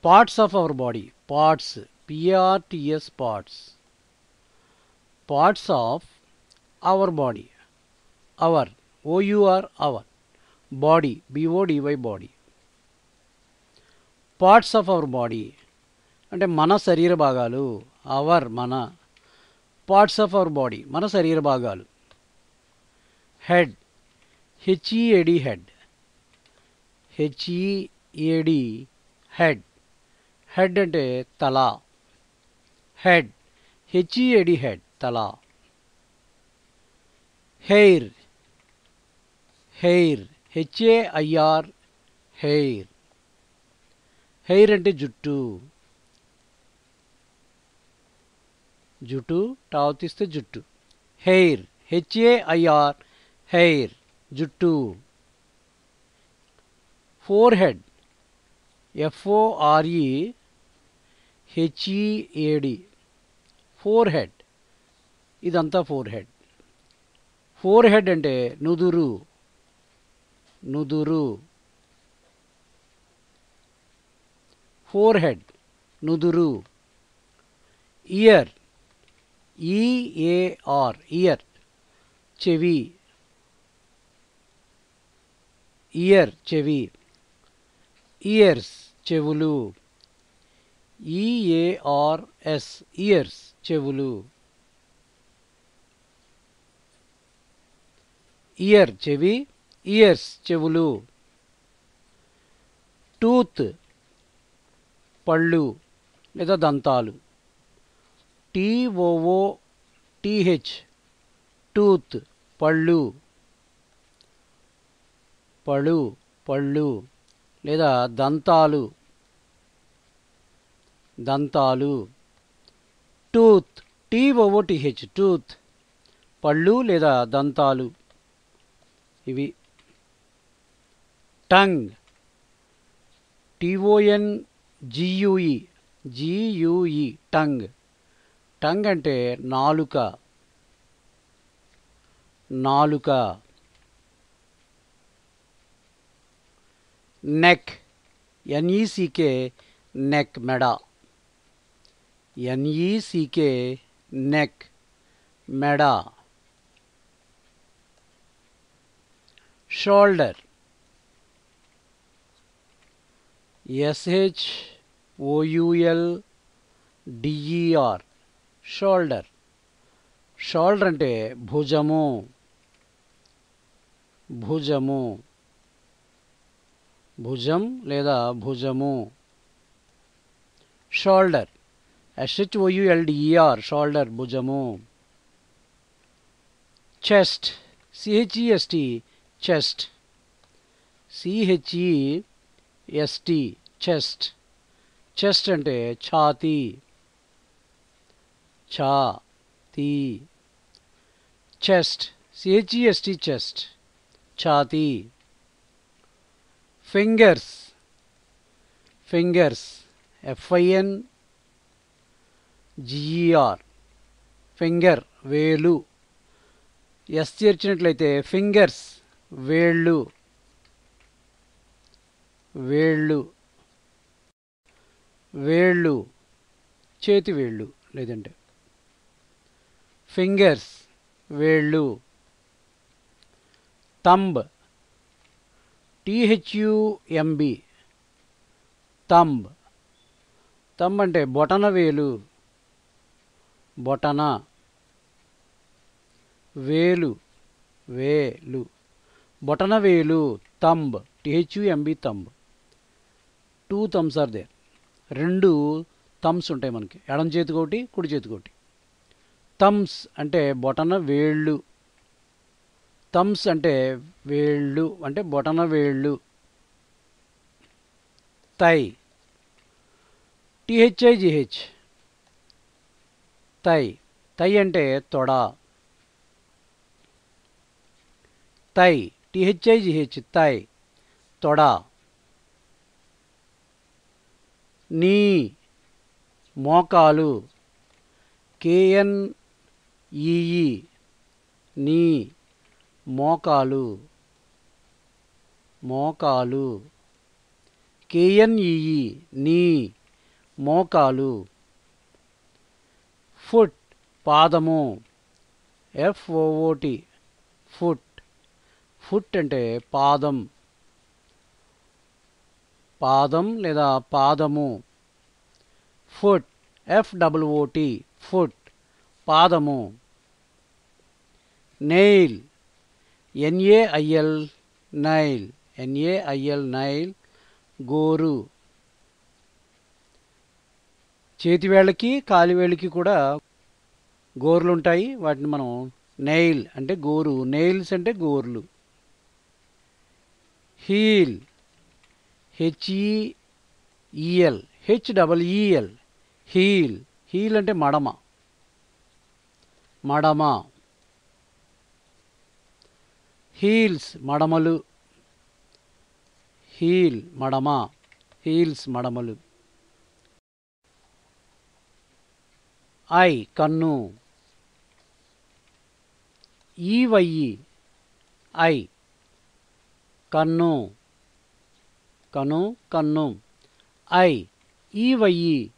Parts of our body. Parts, P R T S, parts. Parts of our body. Our, O U R, our. Body, B O D Y, body. Parts of our body అంటే మన శరీర భాగాలు. Hour, మన. Parts of our body, మన శరీర భాగాలు. Head, H E A D, head. H E A D, head. Head అంటే తల. హెడ్, హెచ్ఈఏడి, హెడ్, తల. Hair, hair, H A I R, hair. Hair అంటే జుట్టు. జుట్టు, టావు తీస్తే జుట్టు. హెయిర్, హెచ్ఏఐఆర్, హెయిర్, జుట్టు. Forehead, F O R E H E A D, forehead. ఇదంతా ఫోర్ హెడ్. ఫోర్ హెడ్ అంటే నుదురు. నుదురు. ఫోర్ హెడ్, నుదురు. ఇయర్, ఈఏఆర్, ఇయర్, చెవి. ఇయర్, చెవి. ఇయర్స్, చెవులు. ఈఏఆర్ఎస్, ఇయర్స్, చెవులు. ఇయర్, చెవి. ఇయర్స్, చెవులు. టూత్, పళ్ళు లేదా దంతాలు. టీఓఓటీహెచ్, టూత్, పళ్ళు. పళ్ళు, పళ్ళు లేదా దంతాలు. దంతాలు. టూత్, టీఓఓటీహెచ్, టూత్, పళ్ళు లేదా దంతాలు. ఇవి. Tongue, టిఓఎన్జియుఈ, జియుఈ, tongue. టంగ్ అంటే నాలుక. నాలుక. నెక్, ఎన్ఈసికే, నెక్, మెడ. ఎన్ఈసికే, నెక్, మెడ. Shoulder, ఎస్హెచ్ఓయుఎల్డిఈఆర్, shoulder. షోల్డర్ అంటే భుజము. భుజము. భుజం లేదా భుజము. షోల్డర్, ఎస్హెచ్ఓయుఎల్డిఈఆర్, షోల్డర్, భుజము. Chest, సిహెచ్ఈఎస్టి, chest. సిహెచ్ఈఎస్టి, చెస్ట్. చెస్ట్ అంటే ఛాతీ. ఛాతీ. చెస్ట్, సిహెచ్ఈఎస్టి, చెస్ట్, ఛాతీ. ఫింగర్స్. ఫింగర్స్, ఎఫ్ఐఎన్జిఈఆర్, ఫింగర్, వేలు. ఎస్ చేర్చినట్లయితే ఫింగర్స్, వేళ్ళు. వేళ్ళు. వేళ్ళు, చేతి వేళ్ళు లేదంటే. ఫింగర్స్, వేళ్ళు. Thumb, T H U M B, thumb. తంబ్ అంటే బొటన వేలు. బొటన. వేలు, వేలు, బొటన వేలు, thumb, T H U M B, thumb. Two thumbs are there. రెండు థమ్స్ ఉంటాయి మనకి, ఎడం చేతికోటి, కుడి చేతికోటి. థమ్స్ అంటే బొటన వేళ్ళు. థమ్స్ అంటే వేళ్ళు, అంటే బొటన వేళ్ళు. Thigh, టిహెచ్ఐజిహెచ్, thigh. థై అంటే తొడ. థై, టిహెచ్ఐజిహెచ్, థై, తొడ. నీ, మోకాలు. కేఎన్ఈఈ, నీ, మోకాలు. మోకాలు. KNEE నీ, మోకాలు. ఫుట్ పాదము, FOOT ఫుట్. ఫుట్ అంటే పాదం, పాదం లేదా పాదము. ఫుట్ FOOT ఫుట్, పాదము. Nail NAIL nail, NAIL nail, గోరు. చేతివేళ్ళకి కాలివేళ్ళకి కూడా గోర్లు ఉంటాయి, వాటిని మనం నెయిల్ అంటే గోరు, నెయిల్స్ అంటే గోర్లు. Heel HEEL HEEL heel. Heel అంటే మడమ, మడమ. హీల్స్ మడమలు, హీల్ మడమ, హీల్స్ మడమలు. ఐ కన్ను, EYE ఐ కన్ను, కను కన్ను. EYE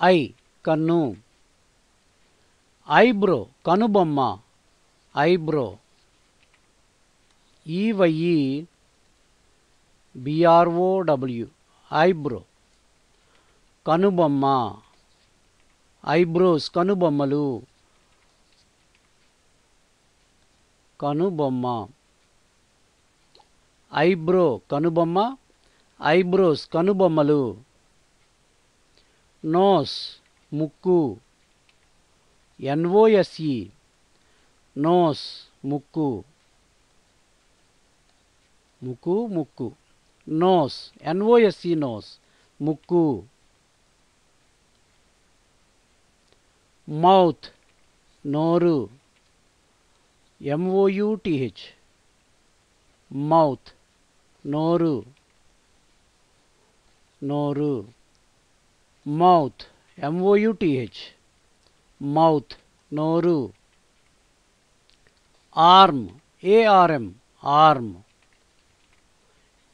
ఐ కన్ను. ఐబ్రో కనుబొమ్మ, ఐబ్రో. EYE BROW ఐబ్రో, కనుబొమ్మ. ఐబ్రోస్ కనుబొమ్మలు, కనుబొమ్మ. ఐబ్రో కనుబొమ్మ, ఐబ్రోస్ కనుబొమ్మలు. నోస్ ముక్కు, NOSE నోస్ ముక్కు, ముక్కు ముక్కు. నోస్ NOSE నోస్ ముక్కు. మౌత్ నోరు, MOUTH మౌత్, నోరు, నోరు. మౌత్ MOUTH మౌత్, నోరు. Arm ARM arm,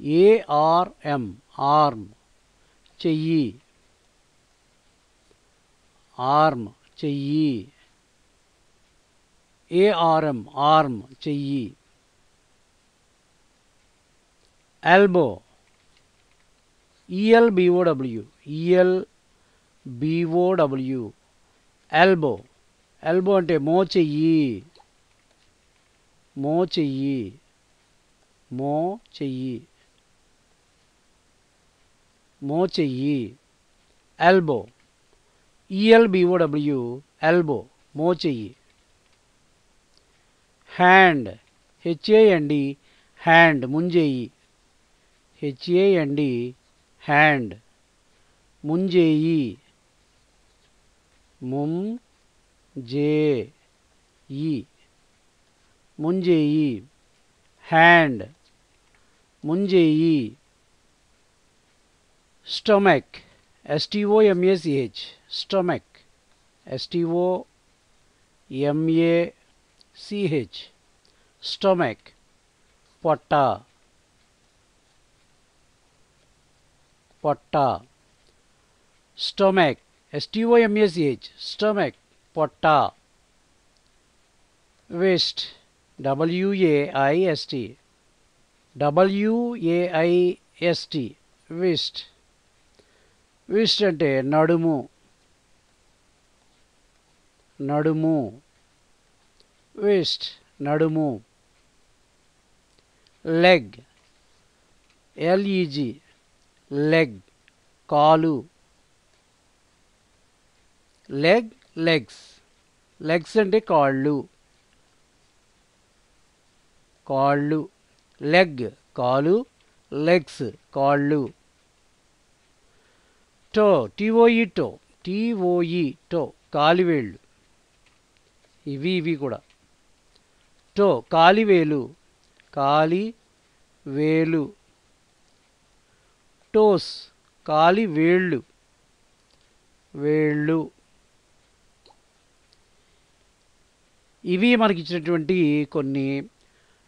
ARM arm, చెయ్యి, ఆర్మ్ చెయ్యి. ARM ఆర్మ్ చెయ్యి. Elbow ELBOW elbow. ఎల్బో అంటే మోచెయ్యి, మోచెయ్యి, మోచెయ్యి, మోచెయ్యి. Elbow ELBOW elbow, మోచెయ్యి. Hand HAND hand, ముంజేయి, HAND hand, ముంజేయి, ముంజేయి, ముంజేయి. Hand, ముంజేయి. Stomach STOMACH stomach, STOMACH stomach, పొట్ట, పొట్ట. Stomach STOMACH stomach, పొట్ట. Waste WAIST waste. Waste అంటే నడుము, నడుము. వేస్ట్ నడుము. లెగ్ LEG లెగ్, కాలు. లెగ్ లెగ్స్, లెగ్స్ అంటే కాళ్ళు, కాళ్ళు. లెగ్ కాలు, లెగ్స్ కాళ్ళు. To TOE to, TOE to కాలివేళ్ళు. ఇవి కూడా. టో కాలివేలు, కాలి వేలు. టోస్ కాలి వేళ్ళు, వేళ్ళు. ఇవి మనకి ఇచ్చినటువంటి కొన్ని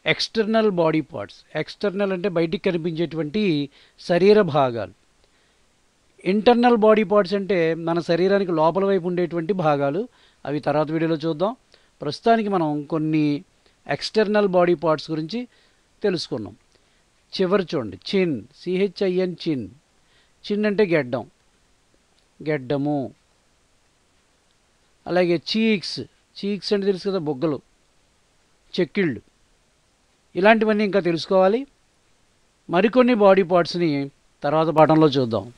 ఎక్స్టర్నల్ బాడీ పార్ట్స్. ఎక్స్టర్నల్ అంటే బయటికి కనిపించేటువంటి శరీర భాగాలు. ఇంటర్నల్ బాడీ పార్ట్స్ అంటే మన శరీరానికి లోపల వైపు ఉండేటువంటి భాగాలు. అవి తర్వాత వీడియోలో చూద్దాం. ప్రస్తుతానికి మనం కొన్ని ఎక్స్టర్నల్ బాడీ పార్ట్స్ గురించి తెలుసుకున్నాం. చివరి చూడండి, చిన్, సిహెచ్ఐఎన్, చిన్. చిన్ అంటే గెడ్డం, గెడ్డము. అలాగే చీక్స్, చీక్స్ అంటే తెలుసు కదా, బొగ్గలు, చెక్కిళ్ళు. ఇలాంటివన్నీ ఇంకా తెలుసుకోవాలి. మరికొన్ని బాడీ పార్ట్స్ని తర్వాత పాఠంలో చూద్దాం.